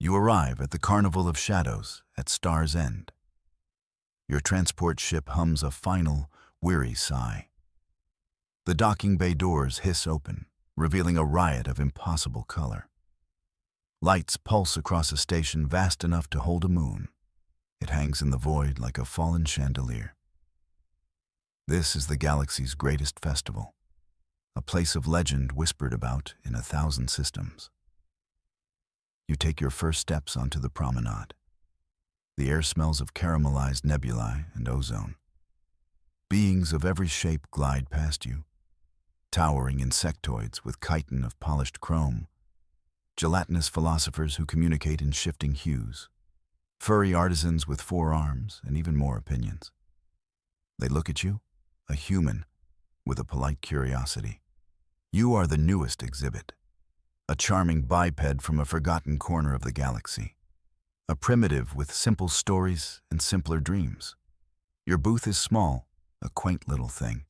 You arrive at the Carnival of Shadows at Star's End. Your transport ship hums a final, weary sigh. The docking bay doors hiss open, revealing a riot of impossible color. Lights pulse across a station vast enough to hold a moon. It hangs in the void like a fallen chandelier. This is the galaxy's greatest festival, a place of legend whispered about in 1,000 systems. You take your first steps onto the promenade. The air smells of caramelized nebulae and ozone. Beings of every shape glide past you, towering insectoids with chitin of polished chrome, gelatinous philosophers who communicate in shifting hues, furry artisans with 4 arms and even more opinions. They look at you, a human, with a polite curiosity. You are the newest exhibit, a charming biped from a forgotten corner of the galaxy, a primitive with simple stories and simpler dreams. Your booth is small, a quaint little thing.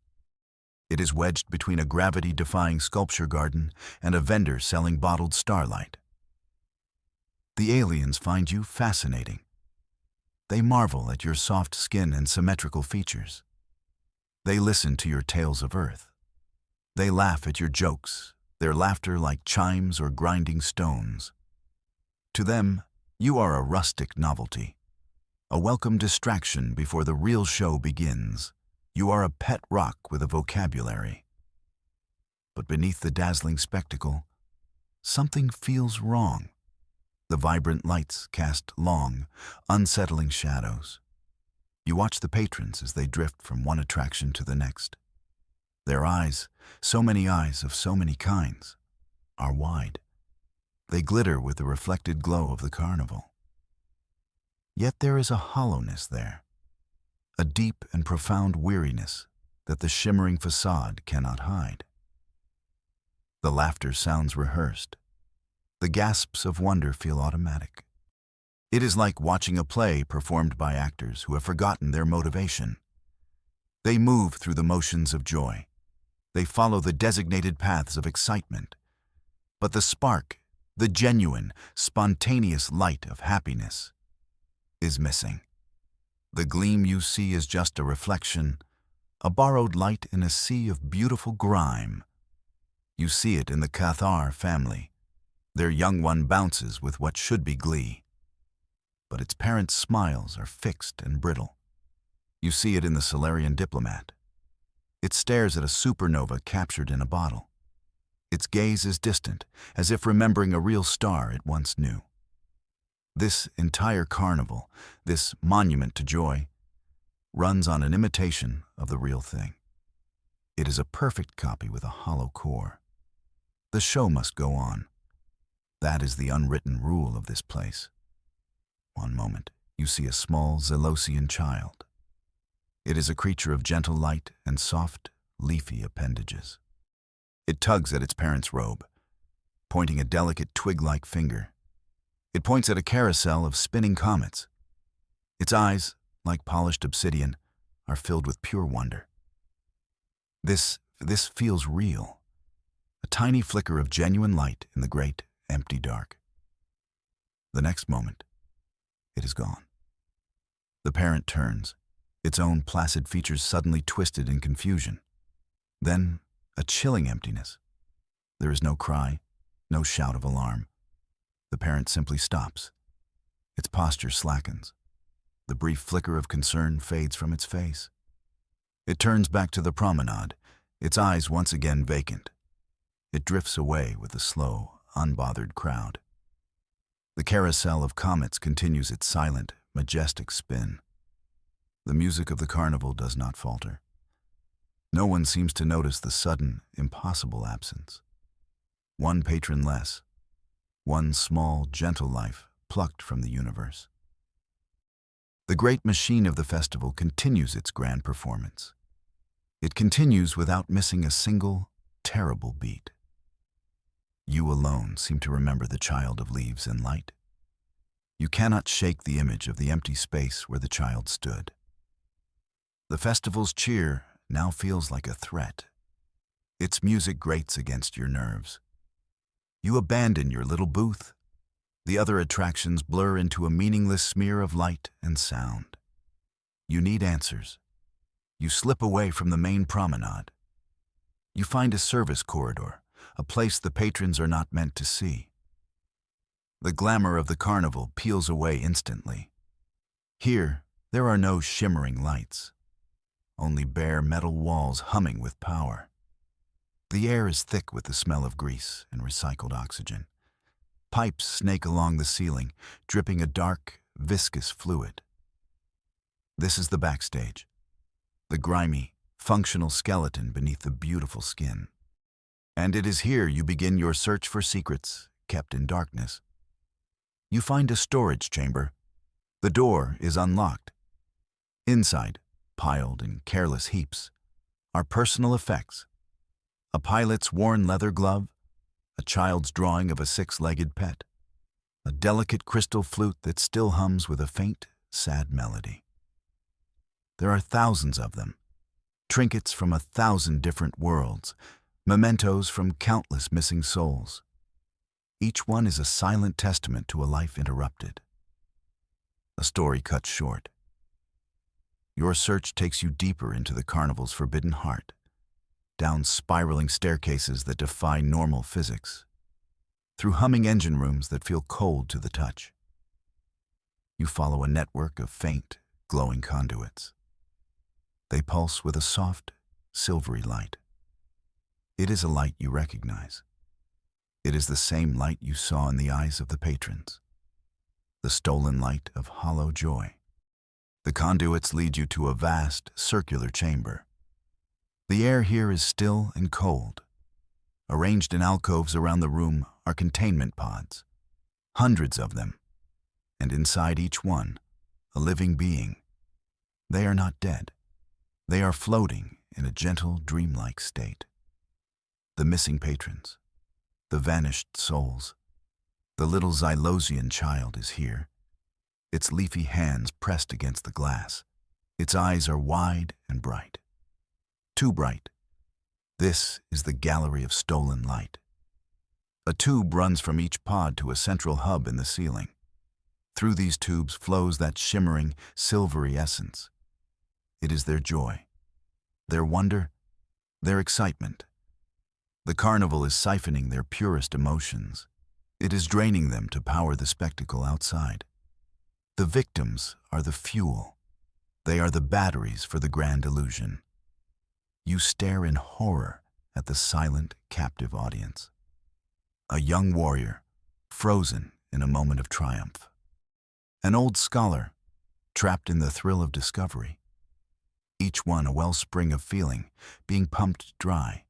It is wedged between a gravity-defying sculpture garden and a vendor selling bottled starlight. The aliens find you fascinating. They marvel at your soft skin and symmetrical features. They listen to your tales of Earth. They laugh at your jokes, their laughter like chimes or grinding stones. To them, you are a rustic novelty, a welcome distraction before the real show begins. You are a pet rock with a vocabulary. But beneath the dazzling spectacle, something feels wrong. The vibrant lights cast long, unsettling shadows. You watch the patrons as they drift from one attraction to the next. Their eyes, so many eyes of so many kinds, are wide. They glitter with the reflected glow of the carnival. Yet there is a hollowness there, a deep and profound weariness that the shimmering facade cannot hide. The laughter sounds rehearsed. The gasps of wonder feel automatic. It is like watching a play performed by actors who have forgotten their motivation. They move through the motions of joy. They follow the designated paths of excitement. But the spark, the genuine, spontaneous light of happiness, is missing. The gleam you see is just a reflection, a borrowed light in a sea of beautiful grime. You see it in the Cathar family. Their young one bounces with what should be glee. But its parents' smiles are fixed and brittle. You see it in the Solarian diplomat. It stares at a supernova captured in a bottle. Its gaze is distant, as if remembering a real star it once knew. This entire carnival, this monument to joy, runs on an imitation of the real thing. It is a perfect copy with a hollow core. The show must go on. That is the unwritten rule of this place. One moment, you see a small Zelosian child. It is a creature of gentle light and soft, leafy appendages. It tugs at its parent's robe, pointing a delicate twig-like finger. It points at a carousel of spinning comets. Its eyes, like polished obsidian, are filled with pure wonder. This feels real. A tiny flicker of genuine light in the great, empty dark. The next moment, it is gone. The parent turns, its own placid features suddenly twisted in confusion. Then, a chilling emptiness. There is no cry, no shout of alarm. The parent simply stops. Its posture slackens. The brief flicker of concern fades from its face. It turns back to the promenade, its eyes once again vacant. It drifts away with the slow, unbothered crowd. The carousel of comets continues its silent, majestic spin. The music of the carnival does not falter. No one seems to notice the sudden, impossible absence. One patron less. One small, gentle life plucked from the universe. The great machine of the festival continues its grand performance. It continues without missing a single, terrible beat. You alone seem to remember the child of leaves and light. You cannot shake the image of the empty space where the child stood. The festival's cheer now feels like a threat. Its music grates against your nerves. You abandon your little booth. The other attractions blur into a meaningless smear of light and sound. You need answers. You slip away from the main promenade. You find a service corridor, a place the patrons are not meant to see. The glamour of the carnival peels away instantly. Here, there are no shimmering lights, only bare metal walls humming with power. The air is thick with the smell of grease and recycled oxygen. Pipes snake along the ceiling, dripping a dark, viscous fluid. This is the backstage, the grimy, functional skeleton beneath the beautiful skin. And it is here you begin your search for secrets kept in darkness. You find a storage chamber. The door is unlocked. Inside, piled in careless heaps, are personal effects. A pilot's worn leather glove, a child's drawing of a six-legged pet, a delicate crystal flute that still hums with a faint, sad melody. There are thousands of them, trinkets from 1,000 different worlds, mementos from countless missing souls. Each one is a silent testament to a life interrupted. A story cut short. Your search takes you deeper into the carnival's forbidden heart, down spiraling staircases that defy normal physics, through humming engine rooms that feel cold to the touch. You follow a network of faint, glowing conduits. They pulse with a soft, silvery light. It is a light you recognize. It is the same light you saw in the eyes of the patrons, the stolen light of hollow joy. The conduits lead you to a vast, circular chamber. The air here is still and cold. Arranged in alcoves around the room are containment pods, hundreds of them, and inside each one, a living being. They are not dead. They are floating in a gentle, dreamlike state. The missing patrons, the vanished souls. The little Xylosian child is here, its leafy hands pressed against the glass. Its eyes are wide and bright. Too bright. This is the gallery of stolen light. A tube runs from each pod to a central hub in the ceiling. Through these tubes flows that shimmering, silvery essence. It is their joy, their wonder, their excitement. The carnival is siphoning their purest emotions. It is draining them to power the spectacle outside. The victims are the fuel. They are the batteries for the grand illusion. You stare in horror at the silent, captive audience. A young warrior, frozen in a moment of triumph. An old scholar, trapped in the thrill of discovery. Each one a wellspring of feeling, being pumped dry.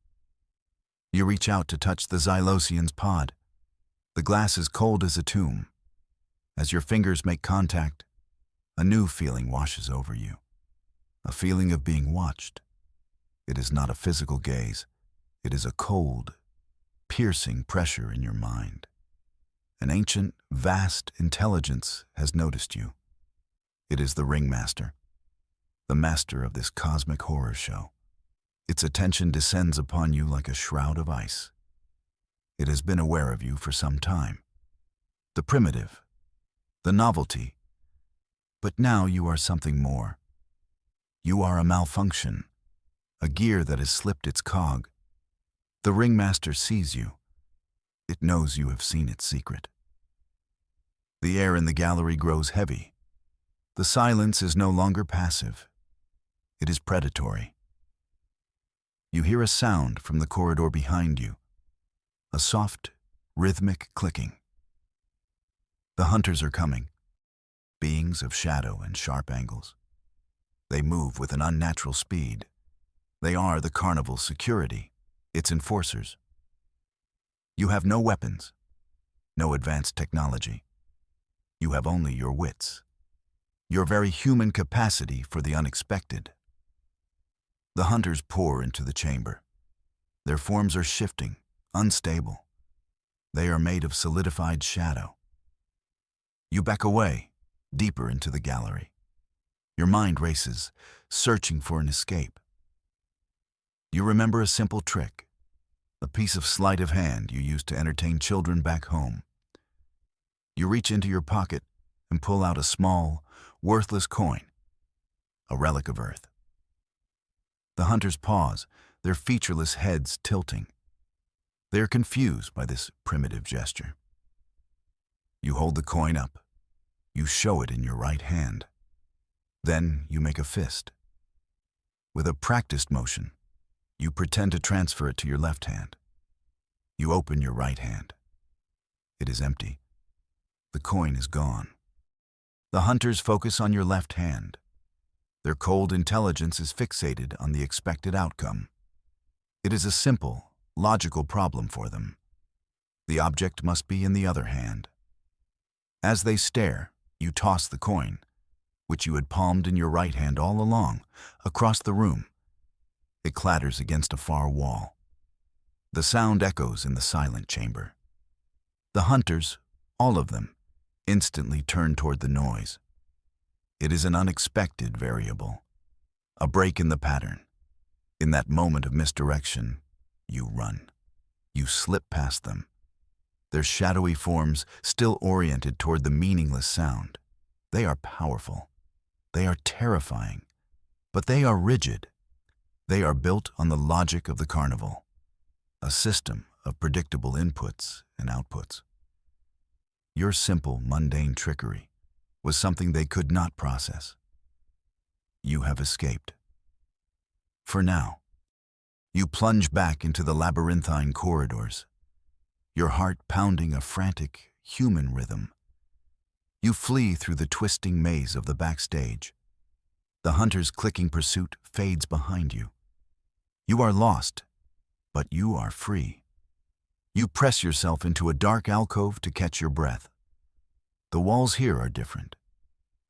You reach out to touch the Xylosian's pod. The glass is cold as a tomb. As your fingers make contact, a new feeling washes over you. A feeling of being watched. It is not a physical gaze. It is a cold, piercing pressure in your mind. An ancient, vast intelligence has noticed you. It is the ringmaster, the master of this cosmic horror show. Its attention descends upon you like a shroud of ice. It has been aware of you for some time. The primitive, the novelty. But now you are something more. You are a malfunction, a gear that has slipped its cog. The ringmaster sees you. It knows you have seen its secret. The air in the gallery grows heavy. The silence is no longer passive. It is predatory. You hear a sound from the corridor behind you, a soft, rhythmic clicking. The hunters are coming, beings of shadow and sharp angles. They move with an unnatural speed. They are the carnival's security, its enforcers. You have no weapons, no advanced technology. You have only your wits, your very human capacity for the unexpected. The hunters pour into the chamber. Their forms are shifting, unstable. They are made of solidified shadow. You back away, deeper into the gallery. Your mind races, searching for an escape. You remember a simple trick, a piece of sleight of hand you used to entertain children back home. You reach into your pocket and pull out a small, worthless coin, a relic of Earth. The hunters pause, their featureless heads tilting. They are confused by this primitive gesture. You hold the coin up. You show it in your right hand. Then you make a fist. With a practiced motion, you pretend to transfer it to your left hand. You open your right hand. It is empty. The coin is gone. The hunters focus on your left hand. Their cold intelligence is fixated on the expected outcome. It is a simple, logical problem for them. The object must be in the other hand. As they stare, you toss the coin, which you had palmed in your right hand all along, across the room. It clatters against a far wall. The sound echoes in the silent chamber. The hunters, all of them, instantly turn toward the noise. It is an unexpected variable, a break in the pattern. In that moment of misdirection, you run. You slip past them, their shadowy forms still oriented toward the meaningless sound. They are powerful. They are terrifying. But they are rigid. They are built on the logic of the carnival, a system of predictable inputs and outputs. Your simple, mundane trickery was something they could not process. You have escaped. For now, you plunge back into the labyrinthine corridors, your heart pounding a frantic, human rhythm. You flee through the twisting maze of the backstage. The hunter's clicking pursuit fades behind you. You are lost, but you are free. You press yourself into a dark alcove to catch your breath. The walls here are different.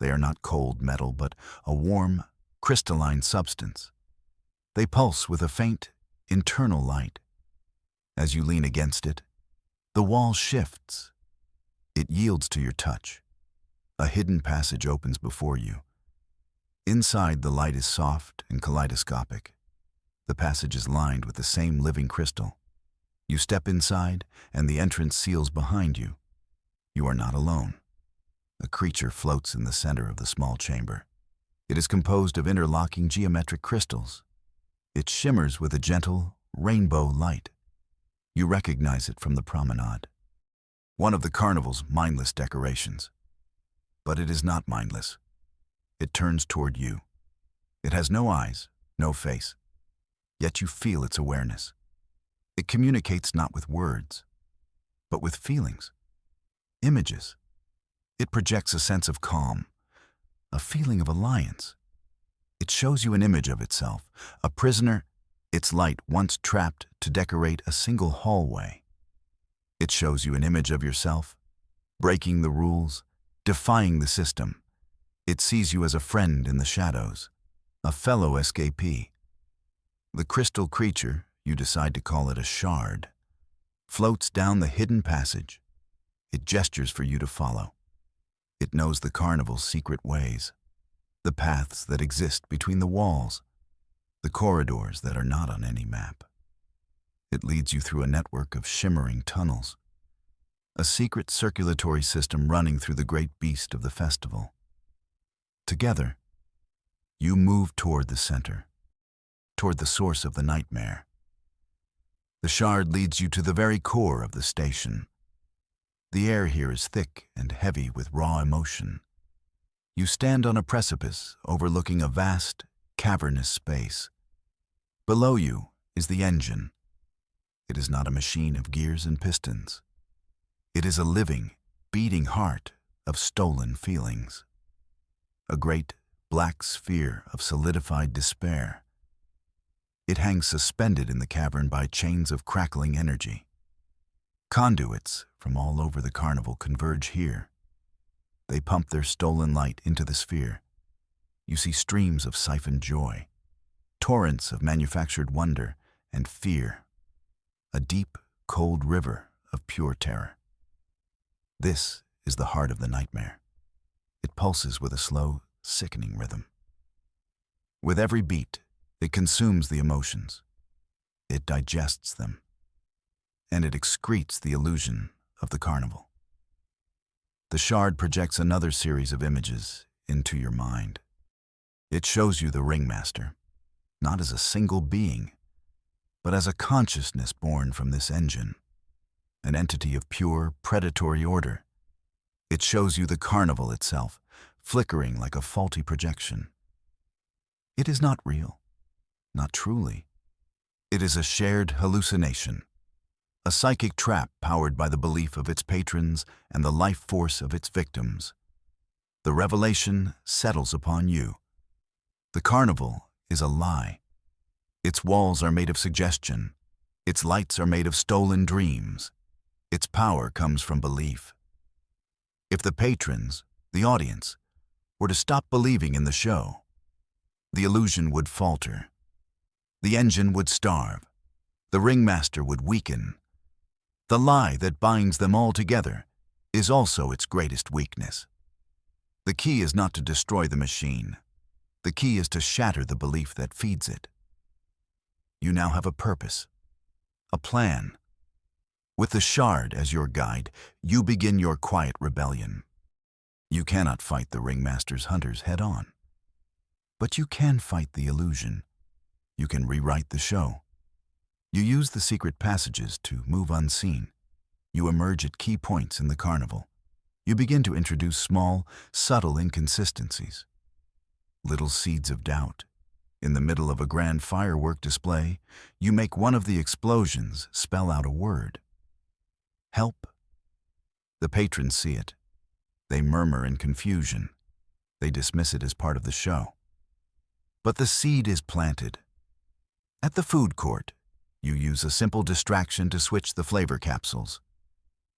They are not cold metal, but a warm, crystalline substance. They pulse with a faint, internal light. As you lean against it, the wall shifts. It yields to your touch. A hidden passage opens before you. Inside, the light is soft and kaleidoscopic. The passage is lined with the same living crystal. You step inside, and the entrance seals behind you. You are not alone. A creature floats in the center of the small chamber. It is composed of interlocking geometric crystals. It shimmers with a gentle, rainbow light. You recognize it from the promenade, one of the carnival's mindless decorations. But it is not mindless. It turns toward you. It has no eyes, no face. Yet you feel its awareness. It communicates not with words, but with feelings, images. It projects a sense of calm, a feeling of alliance. It shows you an image of itself, a prisoner, its light once trapped to decorate a single hallway. It shows you an image of yourself, breaking the rules, defying the system. It sees you as a friend in the shadows, a fellow escapee. The crystal creature, you decide to call it a shard, floats down the hidden passage. It gestures for you to follow. It knows the carnival's secret ways, the paths that exist between the walls, the corridors that are not on any map. It leads you through a network of shimmering tunnels, a secret circulatory system running through the great beast of the festival. Together, you move toward the center, toward the source of the nightmare. The shard leads you to the very core of the station. The air here is thick and heavy with raw emotion. You stand on a precipice overlooking a vast, cavernous space. Below you is the engine. It is not a machine of gears and pistons. It is a living, beating heart of stolen feelings. A great, black sphere of solidified despair. It hangs suspended in the cavern by chains of crackling energy. Conduits from all over the carnival converge here. They pump their stolen light into the sphere. You see streams of siphoned joy, torrents of manufactured wonder and fear, a deep, cold river of pure terror. This is the heart of the nightmare. It pulses with a slow, sickening rhythm. With every beat, it consumes the emotions. It digests them. And it excretes the illusion of the carnival. The shard projects another series of images into your mind. It shows you the ringmaster, not as a single being, but as a consciousness born from this engine, an entity of pure, predatory order. It shows you the carnival itself, flickering like a faulty projection. It is not real, not truly. It is a shared hallucination, a psychic trap powered by the belief of its patrons and the life force of its victims. The revelation settles upon you. The carnival is a lie. Its walls are made of suggestion. Its lights are made of stolen dreams. Its power comes from belief. If the patrons, the audience, were to stop believing in the show, the illusion would falter. The engine would starve. The ringmaster would weaken. The lie that binds them all together is also its greatest weakness. The key is not to destroy the machine. The key is to shatter the belief that feeds it. You now have a purpose, a plan. With the shard as your guide, you begin your quiet rebellion. You cannot fight the ringmaster's hunters head-on. But you can fight the illusion. You can rewrite the show. You use the secret passages to move unseen. You emerge at key points in the carnival. You begin to introduce small, subtle inconsistencies, little seeds of doubt. In the middle of a grand firework display, you make one of the explosions spell out a word. Help. The patrons see it. They murmur in confusion. They dismiss it as part of the show. But the seed is planted. At the food court, you use a simple distraction to switch the flavor capsules.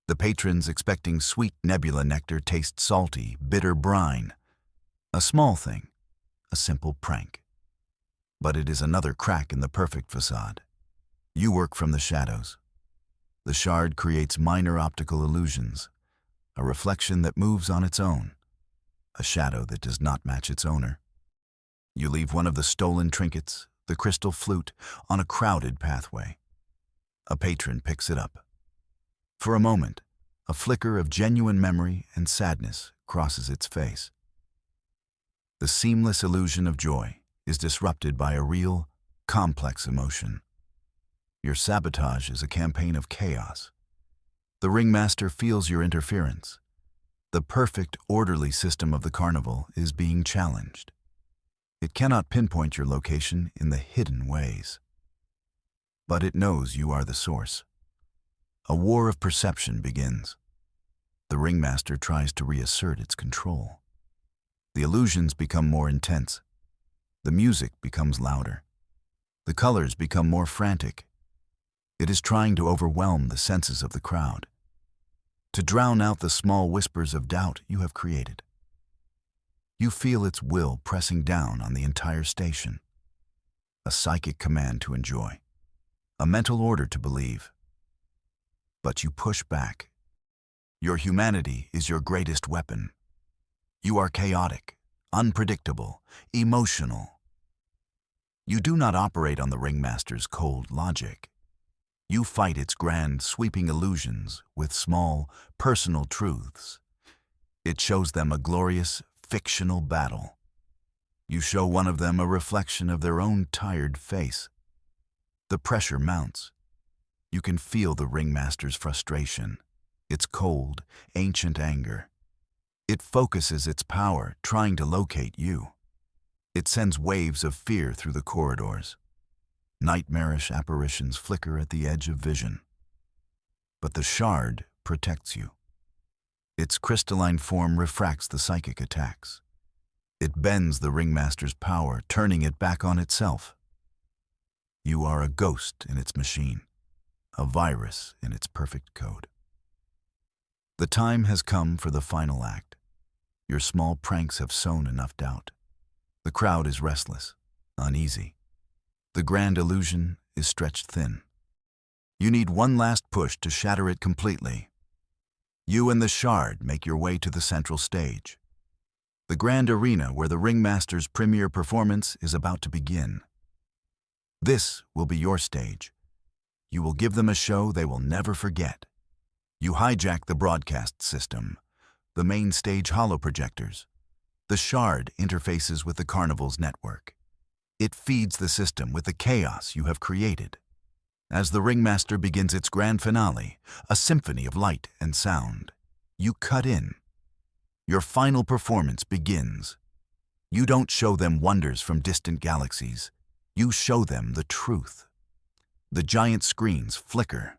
The patrons expecting sweet nebula nectar taste salty, bitter brine. A small thing, a simple prank. But it is another crack in the perfect facade. You work from the shadows. The shard creates minor optical illusions, a reflection that moves on its own, a shadow that does not match its owner. You leave one of the stolen trinkets, the crystal flute, on a crowded pathway. A patron picks it up. For a moment, a flicker of genuine memory and sadness crosses its face. The seamless illusion of joy is disrupted by a real, complex emotion. Your sabotage is a campaign of chaos. The ringmaster feels your interference. The perfect, orderly system of the carnival is being challenged. It cannot pinpoint your location in the hidden ways. But it knows you are the source. A war of perception begins. The ringmaster tries to reassert its control. The illusions become more intense. The music becomes louder. The colors become more frantic. It is trying to overwhelm the senses of the crowd, to drown out the small whispers of doubt you have created. You feel its will pressing down on the entire station. A psychic command to enjoy. A mental order to believe. But you push back. Your humanity is your greatest weapon. You are chaotic, unpredictable, emotional. You do not operate on the ringmaster's cold logic. You fight its grand, sweeping illusions with small, personal truths. It shows them a glorious, fictional battle. You show one of them a reflection of their own tired face. The pressure mounts. You can feel the ringmaster's frustration, its cold, ancient anger. It focuses its power, trying to locate you. It sends waves of fear through the corridors. Nightmarish apparitions flicker at the edge of vision. But the shard protects you. Its crystalline form refracts the psychic attacks. It bends the ringmaster's power, turning it back on itself. You are a ghost in its machine, a virus in its perfect code. The time has come for the final act. Your small pranks have sown enough doubt. The crowd is restless, uneasy. The grand illusion is stretched thin. You need one last push to shatter it completely. You and the shard make your way to the central stage, the grand arena where the ringmaster's premiere performance is about to begin. This will be your stage. You will give them a show they will never forget. You hijack the broadcast system, The main stage holoprojectors. The shard interfaces with the Carnival's network. It feeds the system with the chaos you have created. As the ringmaster begins its grand finale, a symphony of light and sound, you cut in. Your final performance begins. You don't show them wonders from distant galaxies. You show them the truth. The giant screens flicker.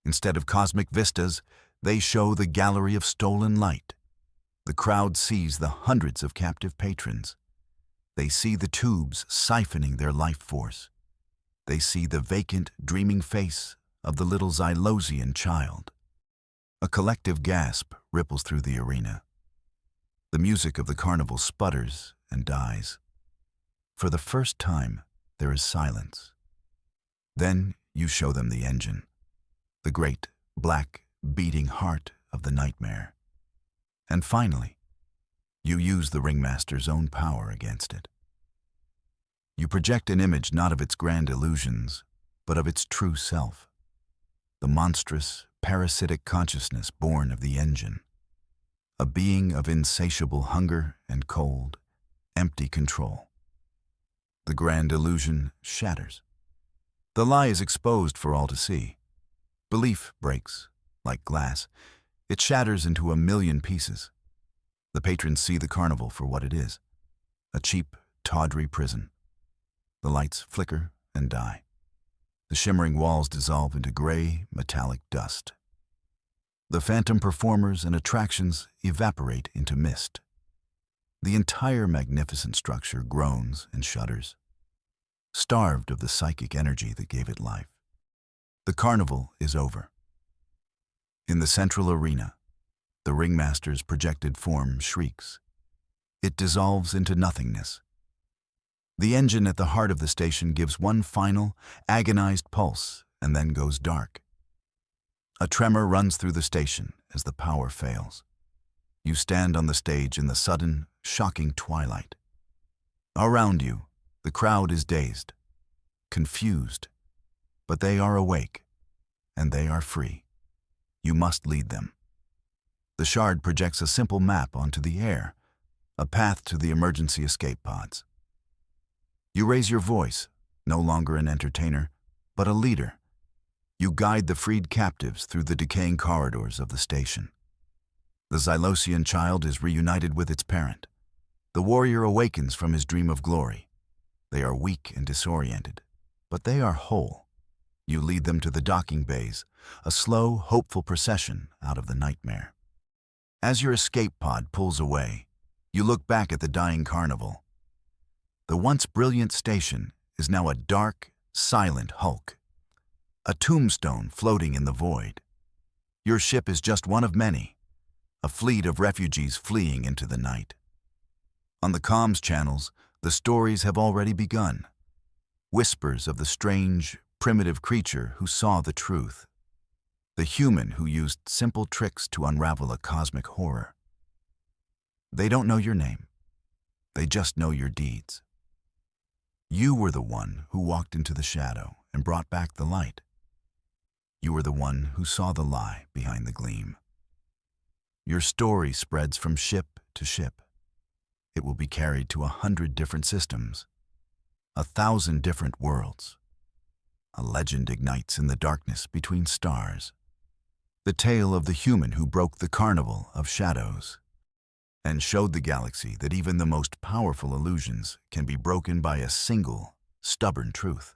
Instead of cosmic vistas, they show the gallery of stolen light. The crowd sees the hundreds of captive patrons. They see the tubes siphoning their life force. They see the vacant, dreaming face of the little Xylosian child. A collective gasp ripples through the arena. The music of the carnival sputters and dies. For the first time, there is silence. Then you show them the engine, the great, black, beating heart of the nightmare. And finally, you use the ringmaster's own power against it. You project an image not of its grand illusions, but of its true self, the monstrous, parasitic consciousness born of the engine, a being of insatiable hunger and cold, empty control. The grand illusion shatters. The lie is exposed for all to see. Belief breaks, like glass. It shatters into a million pieces. The patrons see the carnival for what it is, a cheap, tawdry prison. The lights flicker and die. The shimmering walls dissolve into gray, metallic dust. The phantom performers and attractions evaporate into mist. The entire magnificent structure groans and shudders, starved of the psychic energy that gave it life. The carnival is over. In the central arena, the ringmaster's projected form shrieks. It dissolves into nothingness. The engine at the heart of the station gives one final, agonized pulse and then goes dark. A tremor runs through the station as the power fails. You stand on the stage in the sudden, shocking twilight. Around you, the crowd is dazed, confused, but they are awake, and they are free. You must lead them. The shard projects a simple map onto the air, a path to the emergency escape pods. You raise your voice, no longer an entertainer, but a leader. You guide the freed captives through the decaying corridors of the station. The Xylosian child is reunited with its parent. The warrior awakens from his dream of glory. They are weak and disoriented, but they are whole. You lead them to the docking bays, a slow, hopeful procession out of the nightmare. As your escape pod pulls away, you look back at the dying carnival. The once brilliant station is now a dark, silent hulk, a tombstone floating in the void. Your ship is just one of many, a fleet of refugees fleeing into the night. On the comms channels, the stories have already begun. Whispers of the strange, primitive creature who saw the truth. The human who used simple tricks to unravel a cosmic horror. They don't know your name. They just know your deeds. You were the one who walked into the shadow and brought back the light. You were the one who saw the lie behind the gleam. Your story spreads from ship to ship. It will be carried to 100 different systems, 1,000 different worlds. A legend ignites in the darkness between stars. The tale of the human who broke the carnival of shadows and showed the galaxy that even the most powerful illusions can be broken by a single, stubborn truth.